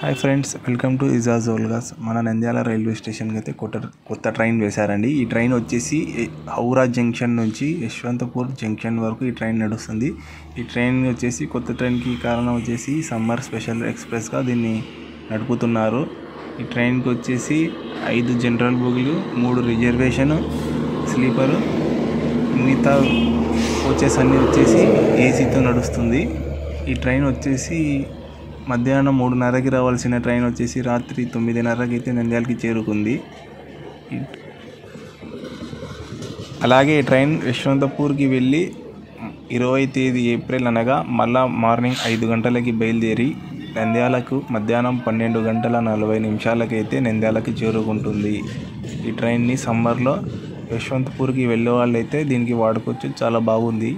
Hi friends, welcome to Ijaz Olga's. మన Nandyal railway స్టేషన్కి అయితే కొత్త ట్రైన్ వేశారండి. ఈ ట్రైన్ వచ్చేసి హౌరా జంక్షన్ నుంచి యశ్వంతపూర్ జంక్షన్ వరకు ఈ ట్రైన్ నడుస్తుంది. ఈ ట్రైన్ వచ్చేసి కొత్త ట్రైన్కి కారణం వచ్చేసి సమ్మర్ స్పెషల్ ఎక్స్ప్రెస్గా దీన్ని నడుపుతున్నారు. ఈ ట్రైన్కి వచ్చేసి 5 జనరల్ బోగీలు, 3 రిజర్వేషన్ స్లీపరు, మిగతా కోచెస్ అన్నీ వచ్చేసి ఏసీతో నడుస్తుంది. ఈ ట్రైన్ వచ్చేసి మధ్యాహ్నం 3:30కి రావాల్సిన ట్రైన్ వచ్చేసి రాత్రి 9:30కి అయితే నంద్యాలకి చేరుకుంది. అలాగే ఈ ట్రైన్ యశ్వంతపూర్కి వెళ్ళి 20 తేదీ ఏప్రిల్ అనగా మళ్ళా మార్నింగ్ 5 గంటలకి బయలుదేరి నంద్యాలకు మధ్యాహ్నం 12:40 అయితే నంద్యాలకి చేరుకుంటుంది. ఈ ట్రైన్ని సమ్మర్లో యశ్వంతపూర్కి వెళ్ళే వాళ్ళైతే దీనికి వాడుకోవచ్చు, చాలా బాగుంది.